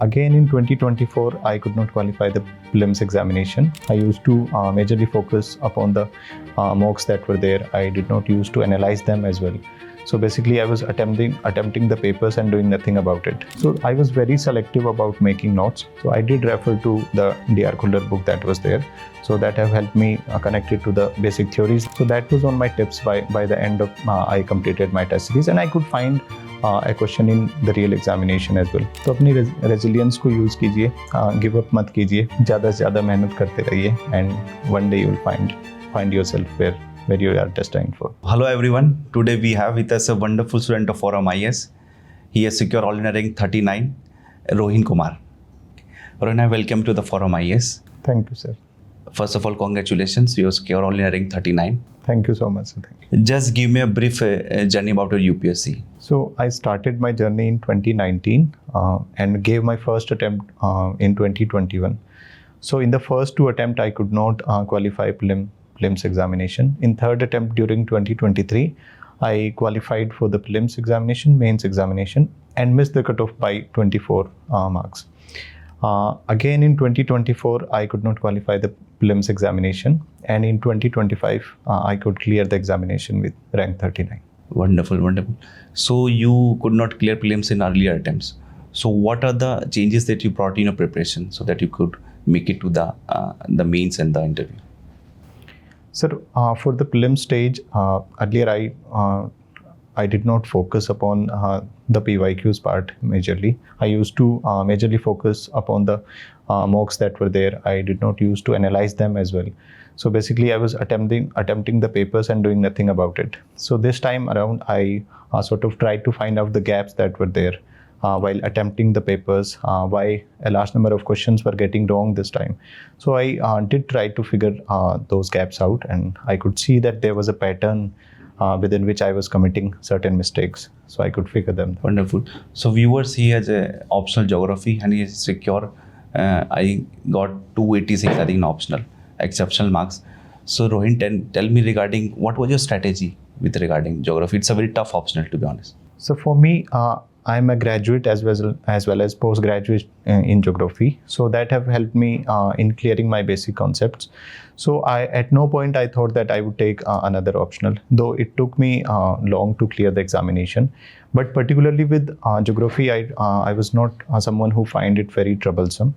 Again in 2024, I could not qualify the prelims examination. I used to majorly focus upon the mocks that were there. I did not use to analyze them as well. So basically I was attempting the papers and doing nothing about it. So I was very selective about making notes. So I did refer to the DR Kuller book that was there. So that have helped me connect it to the basic theories. So that was on my tips by the end of I completed my test series, and I could find a question in the real examination as well. तो अपनी resilience को use कीजिए, give up मत कीजिए, ज़्यादा से ज़्यादा मेहनत करते रहिए, and one day you will find yourself where you are destined for. Hello everyone. Today we have with us a wonderful student of ForumIAS. He has secured all in rank 39, Rohin Kumar. Rohin, I welcome to the ForumIAS. Thank you, sir. First of all, congratulations. You have secured all in rank 39. Thank you so much, sir. Thank you. Just give me a brief journey about your UPSC. So I started my journey in 2019 and gave my first attempt in 2021. So in the first two attempts, I could not qualify prelims examination. In third attempt during 2023, I qualified for the prelims examination, mains examination, and missed the cutoff by 24 marks. Again in 2024, I could not qualify the prelims examination, and in 2025, I could clear the examination with rank 39. Wonderful, wonderful. So you could not clear prelims in earlier attempts. So what are the changes that you brought in your preparation so that you could make it to the mains and the interview? Sir, for the prelim stage, earlier I did not focus upon the PYQs part majorly. I used to majorly focus upon the mocks that were there. I did not use to analyze them as well. So basically I was attempting the papers and doing nothing about it. So this time around I sort of tried to find out the gaps that were there while attempting the papers, why a large number of questions were getting wrong this time. So I did try to figure those gaps out, and I could see that there was a pattern within which I was committing certain mistakes, so I could figure them. Wonderful. So viewers, he has a optional geography and he is secure. I got 286 I think in optional, exceptional marks. So Rohin, tell me regarding what was your strategy with regarding geography. It's a very tough optional, to be honest. So for me, I'm a graduate as well as postgraduate in geography. So that have helped me in clearing my basic concepts. So at no point I thought that I would take another optional, though it took me long to clear the examination. But particularly with geography, I was not someone who find it very troublesome.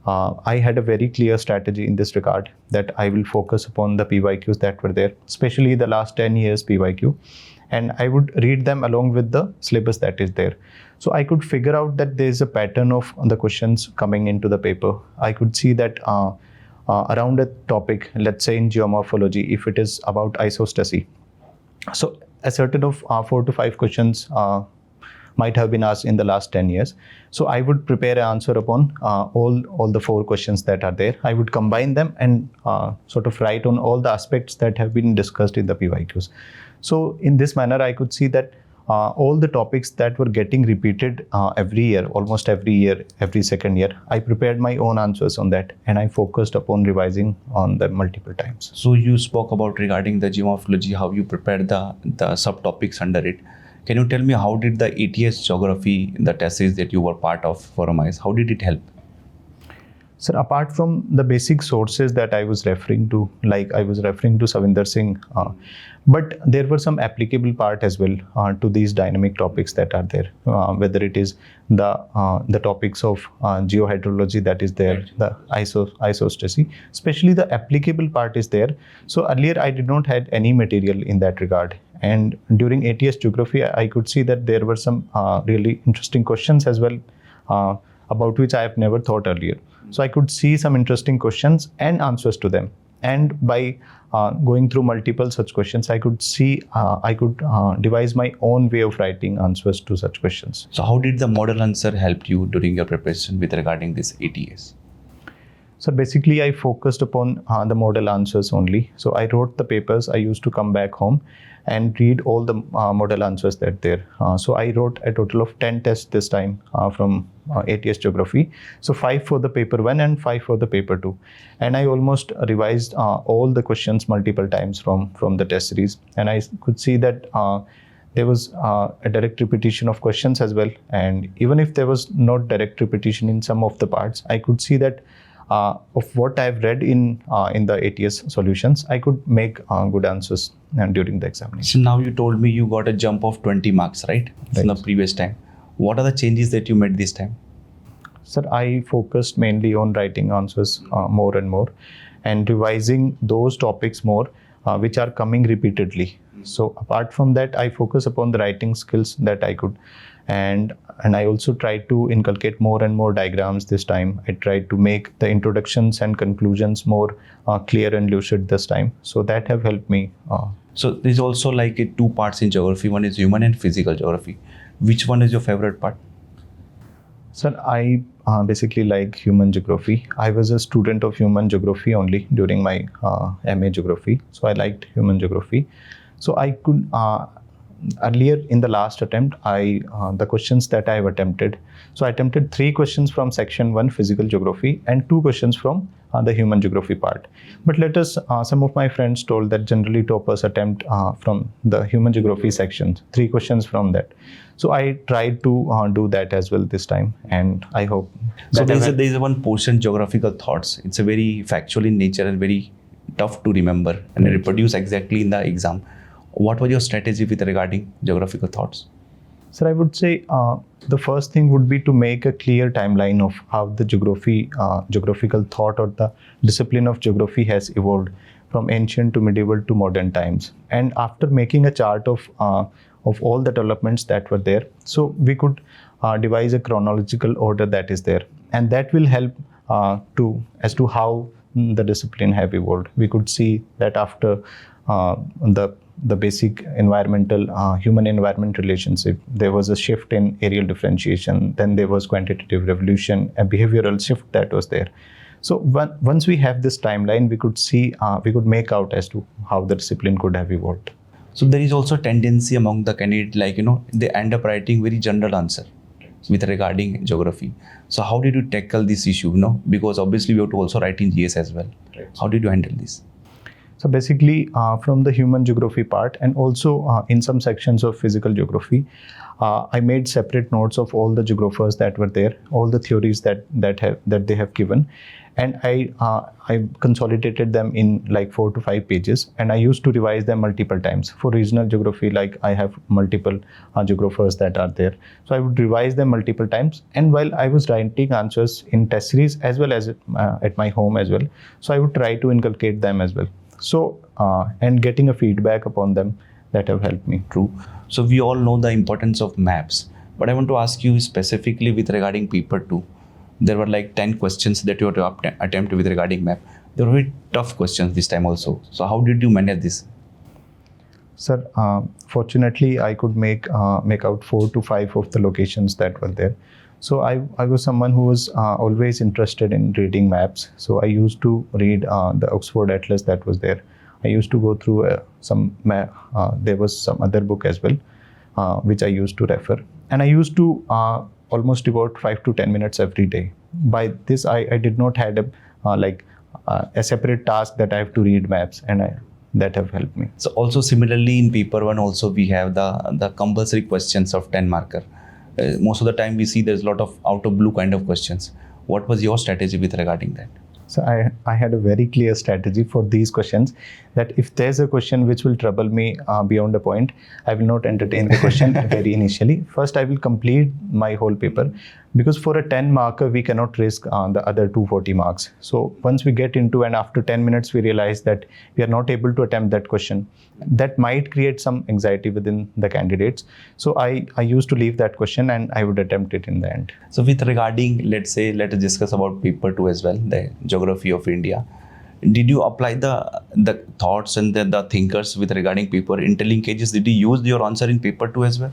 I had a very clear strategy in this regard, that I will focus upon the PYQs that were there, especially the last 10 years PYQ. And I would read them along with the syllabus that is there. So I could figure out that there is a pattern of the questions coming into the paper. I could see that around a topic, let's say in geomorphology, if it is about isostasy, so a certain of 4 to 5 questions might have been asked in the last 10 years. So I would prepare an answer upon all the 4 questions that are there. I would combine them and sort of write on all the aspects that have been discussed in the PYQs. So in this manner, I could see that all the topics that were getting repeated every year, almost every year, every second year, I prepared my own answers on that, and I focused upon revising on them multiple times. So you spoke about regarding the geomorphology, how you prepared the subtopics under it. Can you tell me how did the ATS geography, the test series that you were part of ForumIAS, how did it help? Sir, apart from the basic sources that I was referring to, like I was referring to Savinder Singh, but there were some applicable part as well to these dynamic topics that are there, whether it is the topics of geohydrology that is there, the isostasy, especially the applicable part is there. So earlier I did not had any material in that regard. And during ATS geography, I could see that there were some really interesting questions as well about which I have never thought earlier. So I could see some interesting questions and answers to them. And by going through multiple such questions, I could see, I could devise my own way of writing answers to such questions. So how did the model answer help you during your preparation with regarding this ATS? So basically I focused upon the model answers only. So I wrote the papers. I used to come back home and read all the model answers that there. So I wrote a total of 10 tests this time from ATS geography. So 5 for the paper 1 and 5 for the paper 2. And I almost revised all the questions multiple times from the test series. And I could see that there was a direct repetition of questions as well. And even if there was not direct repetition in some of the parts, I could see that of what I've read in the ATS solutions, I could make good answers during the examination. So now you told me you got a jump of 20 marks, right? From the Right. previous time. What are the changes that you made this time? Sir, I focused mainly on writing answers more and more, and revising those topics more which are coming repeatedly. So apart from that, I focus upon the writing skills that I could, and I also tried to inculcate more and more diagrams this time. I tried to make the introductions and conclusions more clear and lucid this time. So that have helped me. So there's also like two parts in geography. One is human and physical geography. Which one is your favorite part? Sir, I basically like human geography. I was a student of human geography only during my MA geography. So I liked human geography. So I could, earlier in the last attempt, the questions that I have attempted. So I attempted 3 questions from section 1 physical geography and 2 questions from the human geography part. But some of my friends told that generally toppers attempt from the human geography section, 3 questions from that. So I tried to do that as well this time, and I hope. So that there is one portion, geographical thoughts. It's a very factual in nature and very tough to remember and reproduce exactly in the exam. What was your strategy with regarding geographical thoughts? Sir, I would say the first thing would be to make a clear timeline of how the geographical thought or the discipline of geography has evolved from ancient to medieval to modern times. And after making a chart of all the developments that were there, so we could devise a chronological order that is there, and that will help as to how the discipline have evolved. We could see that after the basic environmental human environment relationship, there was a shift in areal differentiation, then there was quantitative revolution, a behavioral shift that was there. So once we have this timeline, we could make out as to how the discipline could have evolved. So there is also a tendency among the candidate, like, they end up writing very general answer with regarding geography. So how did you tackle this issue? Because obviously we have to also write in GS as well. Right. How did you handle this? So basically, from the human geography part, and also in some sections of physical geography, I made separate notes of all the geographers that were there, all the theories that they have given, and I consolidated them in like 4 to 5 pages, and I used to revise them multiple times. For regional geography, like I have multiple geographers that are there, so I would revise them multiple times. And while I was writing answers in test series as well as at my home as well, so I would try to inculcate them as well. So, and getting a feedback upon them, that have helped me. True. So we all know the importance of maps, but I want to ask you specifically with regarding paper 2. There were like 10 questions that you had to attempt with regarding map. They were very tough questions this time also. So how did you manage this? Sir, fortunately, I could make out 4 to 5 of the locations that were there. So I was someone who was always interested in reading maps. So I used to read the Oxford Atlas that was there. I used to go through some map. There was some other book as well, which I used to refer. And I used to almost devote 5 to 10 minutes every day. By this, I did not have a separate task that I have to read maps, and that have helped me. So also similarly in paper 1 also we have the compulsory questions of 10 marker. Most of the time we see there's a lot of out of blue kind of questions. What was your strategy with regarding that? So I had a very clear strategy for these questions, that if there's a question which will trouble me beyond a point, I will not entertain the question very initially. First, I will complete my whole paper, because for a 10 marker, we cannot risk the other 240 marks. So once we get into, and after 10 minutes, we realize that we are not able to attempt that question, that might create some anxiety within the candidates. So I used to leave that question and I would attempt it in the end. So with regarding, let us discuss about paper 2 as well, the Geography of India. Did you apply the thoughts and the thinkers with regarding paper interlinkages? Did you use your answer in paper 2 as well?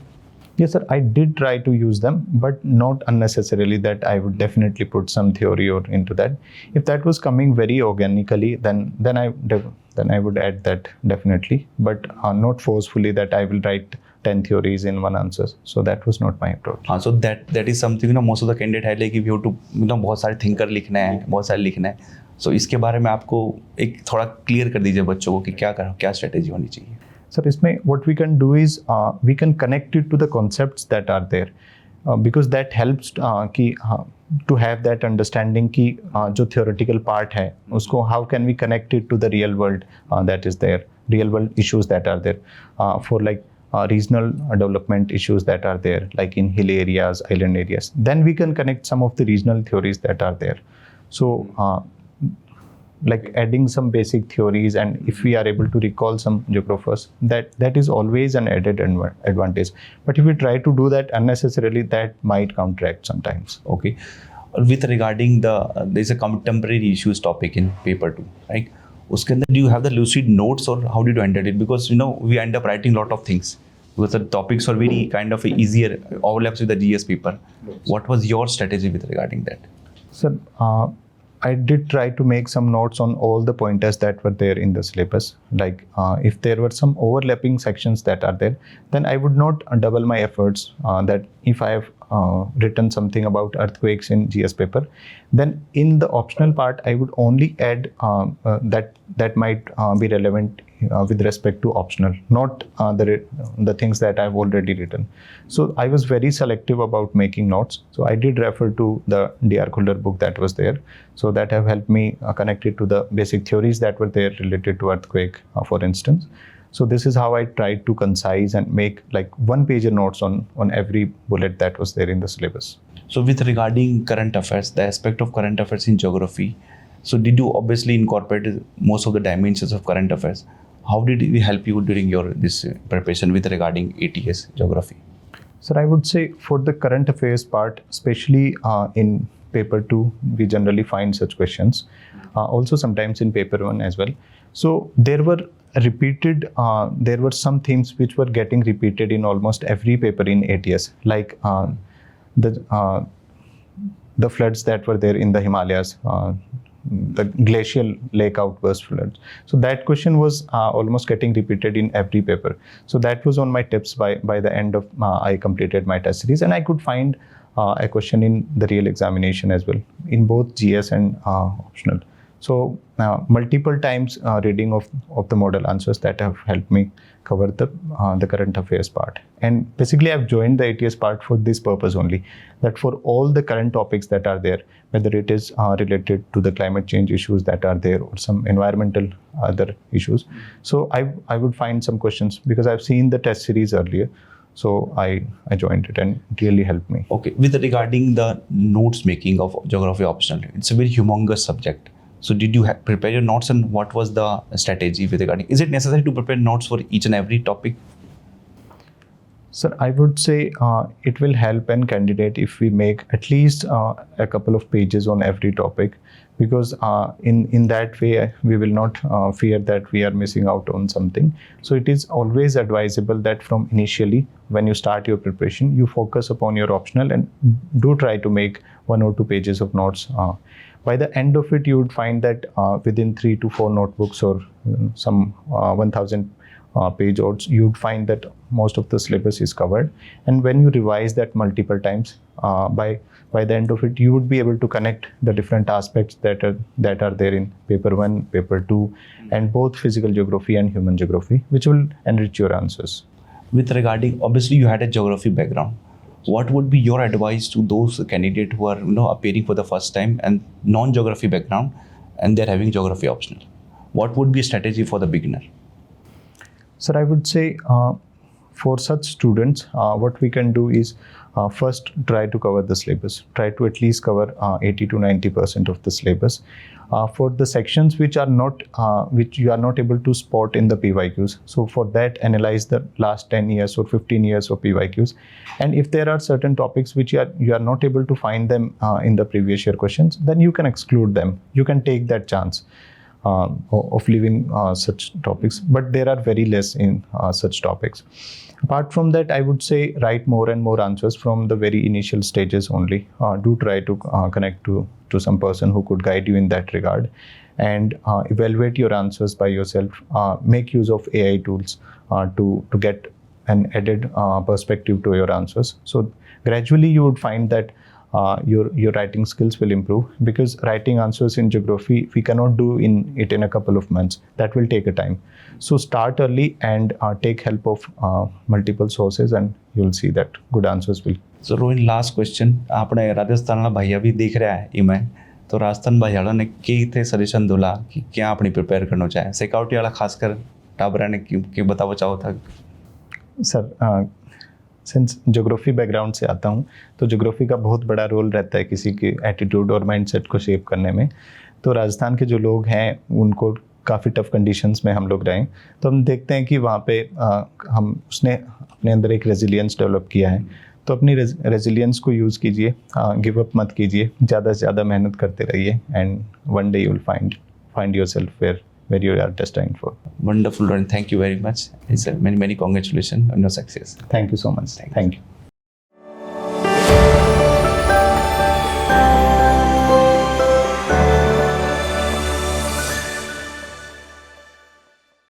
Yes, sir. I did try to use them, but not unnecessarily that I would definitely put some theory or into that. If that was coming very organically, then I would add that definitely, but not forcefully that I will write 10 theories in one answer. So that was not my approach. So that is something most of the candidate had, like if you have to बहुत सारे thinker लिखना है, बहुत सारे लिखना है. So इसके बारे में आपको एक थोड़ा क्लियर कर दीजिए बच्चों को कि क्या स्ट्रेटेजी होनी चाहिए. सर इसमें what we can do is we can connect it to the concepts that are there because that helps कि to have that understanding कि जो theoretical part है उसको how can we connect it to the real world that is there, real world issues that are there for like regional development issues that are there like in hill areas, island areas. Then we can connect some of the regional theories that are there. So like adding some basic theories, and if we are able to recall some geographers, that is always an added advantage. But if we try to do that unnecessarily, that might counteract sometimes. Okay. With regarding there's a contemporary issues topic in paper 2, right? Uske andar, do you have the lucid notes or how did you handle it? Because we end up writing a lot of things because the topics are very kind of easier, overlaps with the GS paper. What was your strategy with regarding that? So I did try to make some notes on all the pointers that were there in the syllabus. Like if there were some overlapping sections that are there, then I would not double my efforts. That if I have written something about earthquakes in GS paper, then in the optional part I would only add that might be relevant with respect to optional, not the things that I've already written. So I was very selective about making notes. So I did refer to the DR Kuller book that was there. So that have helped me connect it to the basic theories that were there related to earthquake, for instance. So this is how I tried to concise and make like one-pager notes on every bullet that was there in the syllabus. So with regarding current affairs, the aspect of current affairs in geography, so did you obviously incorporate most of the dimensions of current affairs? How did we help you during your this preparation with regarding ATS geography? Sir, I would say for the current affairs part, especially in paper 2, we generally find such questions. Also sometimes in paper 1 as well. So there were some themes which were getting repeated in almost every paper in ATS, like the floods that were there in the Himalayas, the glacial lake outburst floods. So that question was almost getting repeated in every paper. So that was on my tips by the end of I completed my test series, and I could find a question in the real examination as well in both GS and optional. So multiple times reading of the model answers that have helped me cover the current affairs part. And basically I've joined the ATS part for this purpose only, that for all the current topics that are there, whether it is related to the climate change issues that are there or some environmental other issues. So I would find some questions because I've seen the test series earlier. So I joined it and it really helped me. Okay, with regarding the notes making of geography optional, it's a very humongous subject. So did you prepare your notes, and what was the strategy with regarding? Is it necessary to prepare notes for each and every topic? Sir, I would say it will help an candidate if we make at least a couple of pages on every topic, because in that way we will not fear that we are missing out on something. So it is always advisable that from initially when you start your preparation, you focus upon your optional and do try to make 1 or 2 pages of notes. By the end of it, you would find that within 3 to 4 notebooks or some 1000 page notes, you'd find that most of the syllabus is covered. And when you revise that multiple times, by the end of it, you would be able to connect the different aspects that are there in paper 1, paper 2, and both physical geography and human geography, which will enrich your answers. With regarding, obviously you had a geography background. What would be your advice to those candidates who are appearing for the first time and non-geography background and they're having geography optional? What would be a strategy for the beginner? Sir, I would say for such students, what we can do is first try to cover the syllabus. Try to at least cover 80 to 90% of the syllabus. For the sections which you are not able to spot in the PYQs, so for that analyze the last 10 years or 15 years of PYQs. And if there are certain topics which you are not able to find them in the previous year questions, then you can exclude them. You can take that chance of leaving such topics, but there are very less in such topics. Apart from that, I would say write more and more answers from the very initial stages only. Do try to connect to some person who could guide you in that regard, and evaluate your answers by yourself. Make use of AI tools to get an added perspective to your answers. So gradually you would find that your writing skills will improve, because writing answers in geography we cannot do in a couple of months. That will take a time. So start early and take help of multiple sources, and you'll see that good answers will. So Rohin, last question. આપણે રાજસ્થાનના ભાઈયા બી દેખ રહ્યા है ઈમાં, તો રાજસ્થાન ભાઈયાળાને કઈ રીતે suggestion દોલા कि क्या अपनी प्रिपेयर करना चाहे सिक्योरिटी वाला खासकर टाबरा ने कि बताओ चाहो था? सर सिंस ज्योग्राफी बैकग्राउंड से आता हूँ, तो ज्योग्राफी का बहुत बड़ा रोल रहता है किसी के एटीट्यूड और माइंडसेट को शेप करने में. तो राजस्थान के जो लोग हैं उनको काफ़ी टफ कंडीशंस में हम लोग रहे, तो हम देखते हैं कि वहाँ पे उसने अपने अंदर एक रेजिलियंस डेवलप किया है. तो अपनी रेजिलियंस को यूज़ कीजिए, गिव अप मत कीजिए, ज़्यादा से ज़्यादा मेहनत करते रहिए, and one day you will find yourself where you are destined for. Wonderful, Rohin. Thank you very much. It's many congratulations on your success. Thank you so much. Thank you.